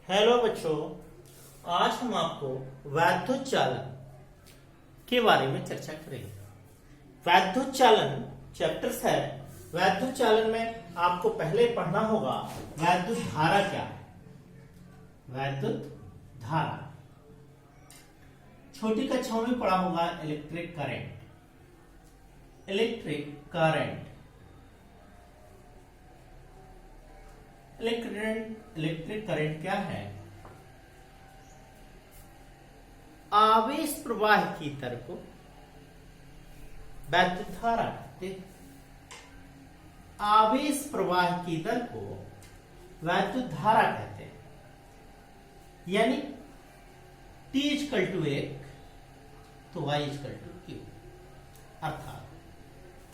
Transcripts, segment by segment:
Hello बच्चों, आज हम आपको वैद्युत चालन के बारे में चर्चा करेंगे। वैद्युत चालन चैप्टर्स है। वैद्युत चालन में आपको पहले पढ़ना होगा वैद्युत धारा क्या है। वैद्युत धारा छोटी कक्षाओं में पढ़ा होगा electric current. Electric current electric current क्या है? आवेश प्रवाह की दर को वैद्युत धारा कहते हैं। आवेश प्रवाह की दर को वैद्युत धारा कहते हैं। यानी T = 1 तो Y = Q। अर्थात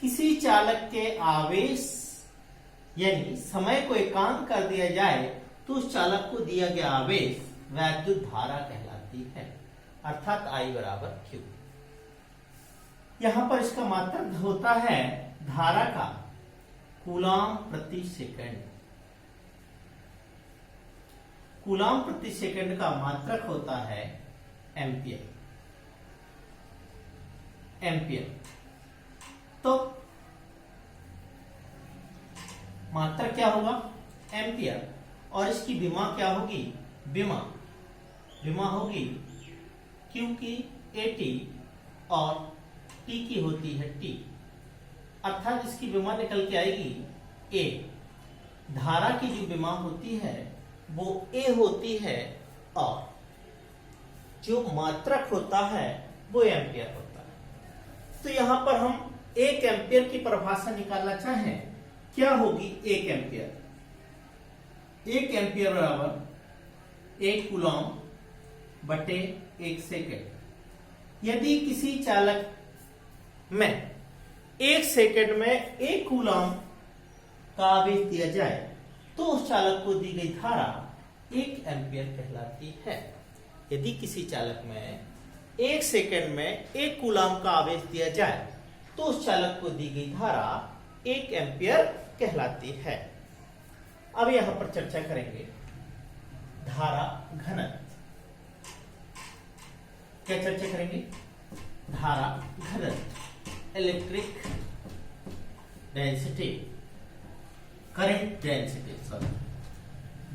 किसी चालक के आवेश यानी समय को एकांक कर दिया जाए तो उस चालक को दिया गया आवेश वैद्युत धारा कहलाती है। अर्थात I = Q। यहां पर इसका मात्रक होता है धारा का कूलाम प्रति सेकंड। कूलाम प्रति सेकंड का मात्रक होता है एम्पियर। तो मात्रा क्या होगा? एम्पियर। और इसकी विमा क्या होगी? विमा होगी Q की AT और T की होती है T। अर्थात इसकी विमा निकल के आएगी A। धारा की जो विमा होती है वो A होती है और जो मात्रक होता है वो एम्पियर होता है। तो यहां पर हम 1 एम्पियर की परिभाषा निकालना चाहें, क्या होगी 1 एम्पियर? 1 एम्पियर बराबर 1 कूलम बटे 1 सेकेंड। यदि किसी चालक में 1 सेकेंड में 1 कूलम का आवेश दिया जाए तो उस चालक को दी गई धारा 1 एम्पियर कहलाती है। यदि किसी चालक में 1 सेकेंड में 1 कूलम का आवेश दिया जाए तो उस चालक को दी गई धारा 1 एम्पियर कहलाती है। अब यहां पर चर्चा करेंगे धारा घनत्व। क्या चर्चा करेंगे? धारा घनत्व, इलेक्ट्रिक डेंसिटी, करंट डेंसिटी,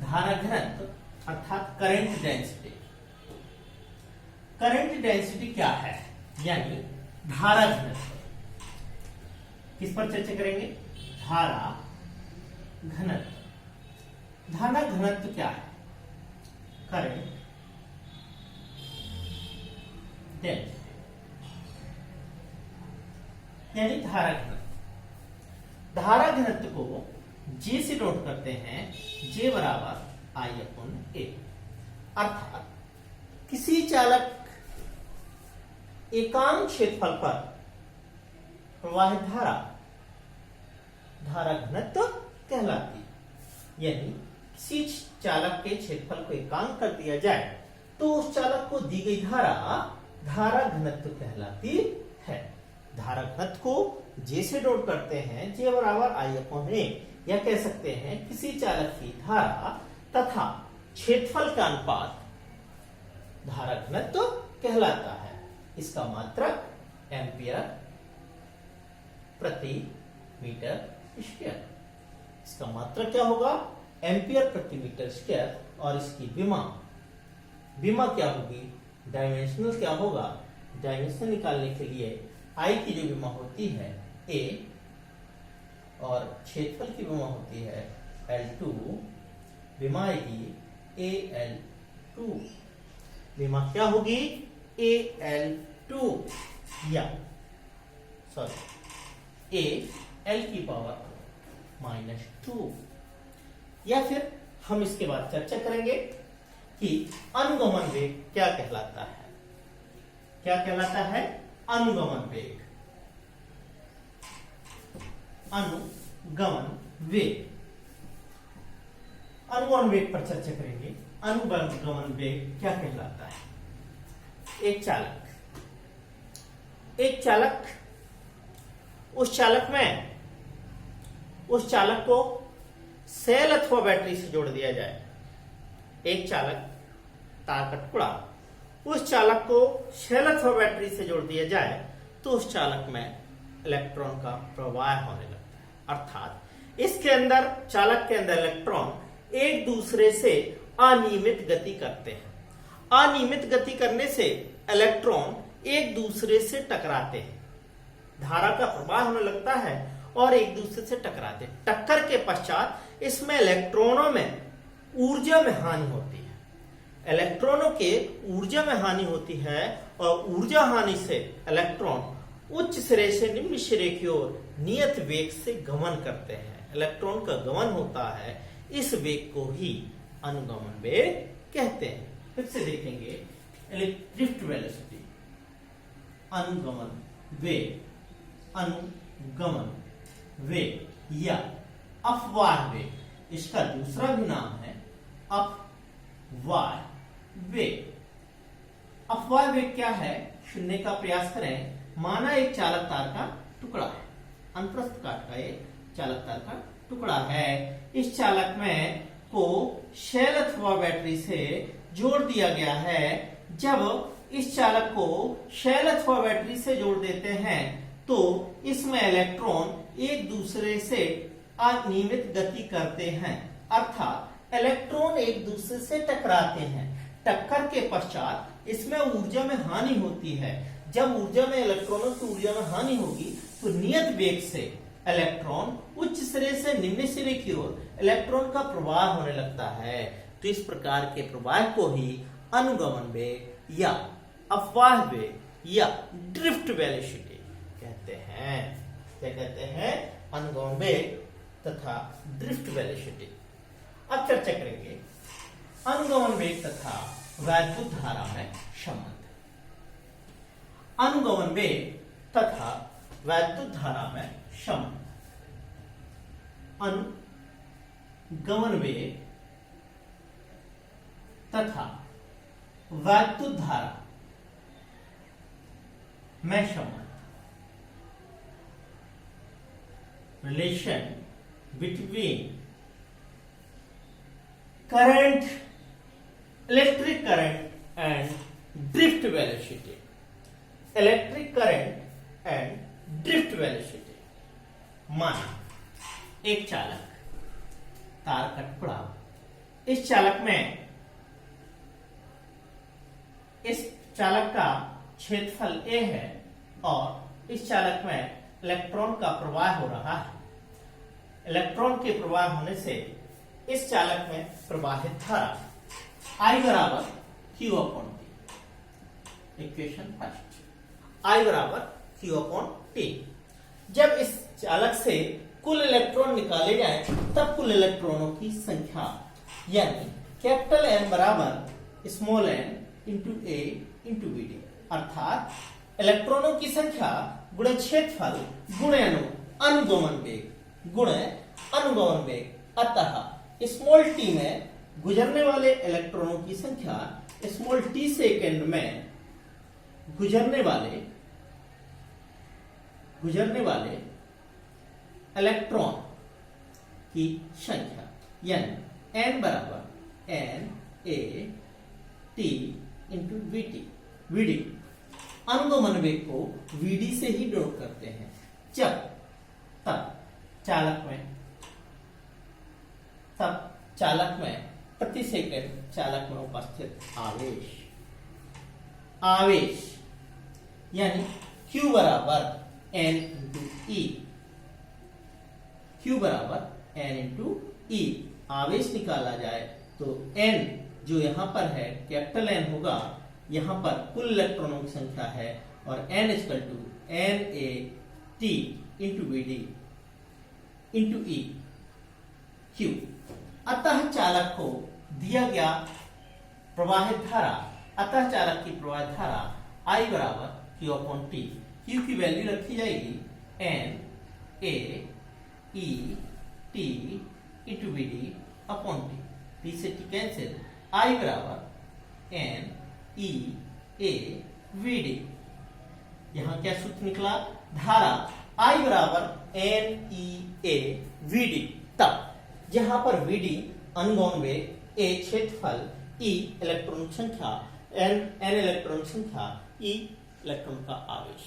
धारा घनत्व अर्थात करंट डेंसिटी। करंट डेंसिटी क्या है? यानी धारा घनत्व। किस पर चर्चा करेंगे? धारा घनत्व। धारा घनत्व क्या है? करंट डेंसिटी यानी धारा घनत्व। धारा घनत्व को J से नोट करते हैं। J = I/A। अर्थात किसी चालक एकांक क्षेत्रफल पर प्रवाहित धारा घनत्व कहलाती। यानी किसी चालक के क्षेत्रफल को एकांक कर दिया जाए तो उस चालक को दी गई धारा घनत्व कहलाती है। धारा घनत्व को J से नोट करते हैं। J = I/A। या कह सकते हैं किसी चालक की धारा तथा क्षेत्रफल का अनुपात धारा घनत्व कहलाता है। इसका मात्रक एम्पियर प्रति मीटर स्क्वायर। इसका मात्रक क्या होगा? एम्पियर प्रति मीटर स्क्वायर। और इसकी विमा क्या होगी? डायमेंशनल क्या होगा? डायमेंशन निकालने के लिए I की जो विमा होती है A और क्षेत्रफल की विमा होती है L2। विमा आएगी AL2। विमा क्या होगी? AL2 या AL⁻²। या फिर हम इसके बाद चर्चा करेंगे कि अनुगमन वेग क्या कहलाता है। क्या कहलाता है? अनुगमन वेग। अनुगमन वेग पर चर्चा करेंगे। अनुगमन वेग क्या कहलाता है? एक चालक उस चालक को सेल अथवा बैटरी से जोड़ दिया जाए एक चालक तार का टुकड़ा, उस चालक को शेल अथवा बैटरी से जोड़ दिया जाए तो उस चालक में इलेक्ट्रॉन का प्रवाह होने लगता है। अर्थात इसके अंदर, चालक के अंदर इलेक्ट्रॉन एक दूसरे से अनियमित गति करते हैं। अनियमित गति करने से इलेक्ट्रॉन एक दूसरे से टकराते हैं, धारा का प्रवाह होने लगता है और एक दूसरे से टकराते हैं। टक्कर के पश्चात इसमें इलेक्ट्रॉनों में ऊर्जा में हानि होती है। इलेक्ट्रॉनों के ऊर्जा में हानि होती है और ऊर्जा हानि से इलेक्ट्रॉन उच्च सिरे से निम्न सिरे की ओर नियत वेग से गमन करते हैं। इलेक्ट्रॉन का गमन होता है, इस वेग को ही अनुगमन वेग कहते हैं। फिर से देखेंगे, ड्रिफ्ट वेलोसिटी, अनुगमन वेग, अनुगमन वेग या अपवाह वेग, इसका दूसरा भी नाम है अपवाह वेग। अपवाह वेग क्या है, सुनने का प्रयास करें। माना एक चालक तार का टुकड़ा है, अंतरस्थ काट का एक चालक तार का टुकड़ा है। इस चालक में को शेल अथवा बैटरी से जोड़ दिया गया है। जब इस चालक को शेल अथवा बैटरी से जोड़ देते हैं तो इसमें इलेक्ट्रॉन एक दूसरे से अनियमित गति करते हैं, अर्थात इलेक्ट्रॉन एक दूसरे से टकराते हैं। टक्कर के पश्चात इसमें ऊर्जा में हानि होती है। जब ऊर्जा में, इलेक्ट्रॉनों की ऊर्जा में हानि होगी तो नियत वेग से इलेक्ट्रॉन उच्च सिरे से निम्न सिरे की ओर इलेक्ट्रॉन का प्रवाह होने लगता है। तो इस प्रकार के प्रवाह को ही अनुगमन वेग या अपवाह वेग या ड्रिफ्ट वेलोसिटी कहते हैं। क्या कहते हैं? अनुगमन वेग तथा ड्रिफ्ट वेलोसिटी। अब चर्चा करेंगे अनुगमन वेग तथा वैद्युत धारा में संबंध। अनुगमन वेग तथा वैद्युत धारा में संबंध। अनुगमन वेग तथा वैद्युत धारा में संबंध। Relation between current, electric current and drift velocity, electric current and drift velocity। माना एक चालक तार का टुकड़ा, इस चालक में, इस चालक का क्षेत्रफल A है और इस चालक में इलेक्ट्रॉन का प्रवाह हो रहा है। इलेक्ट्रॉन के प्रवाह होने से इस चालक में प्रवाहित धारा I बराबर Q upon T। Equation first, I बराबर Q अपॉन T। जब इस चालक से कुल इलेक्ट्रॉन निकाले जाए तब कुल इलेक्ट्रॉनों की संख्या यानी कैपिटल M बराबर small n into A into BD, अर्थात इलेक्ट्रॉनों की संख्या गुणे क्षेत्रफल गुणे अनुगमन वेग गुणे अनुगमन वेग। अतः स्मॉल t में गुजरने वाले इलेक्ट्रॉनों की संख्या स्मॉल t सेकेंड में गुजरने वाले इलेक्ट्रॉन की संख्या यानी n बराबर n a t into vd। अनुगमन वेग को vd से ही डोट करते हैं तब चालक में प्रति सेकंड चालक में उपस्थित आवेश यानी Q बराबर n इंटू E। Q बराबर n इंटू E। आवेश निकाला जाए तो n जो यहां पर है कैपिटल N होगा, यहां पर कुल इलेक्ट्रॉनों की संख्या है और n equal to NAT into BD into E Q। अतः चालक को दिया गया प्रवाहित धारा, अतः चालक की प्रवाहित धारा I बराबर Q अपॉन T। Q की वैल्यू रखी जाएगी N A E T into BD upon T से T कैंसिल। I बराबर N E A VD। यहां क्या सूत्र निकला? धारा I बराबर N E A VD। तब जहां पर VD अनुगमन वेग ए क्षेत्रफल, ई इलेक्ट्रॉन संख्या, एन इलेक्ट्रॉन संख्या, ई इलेक्ट्रॉन का आवेश।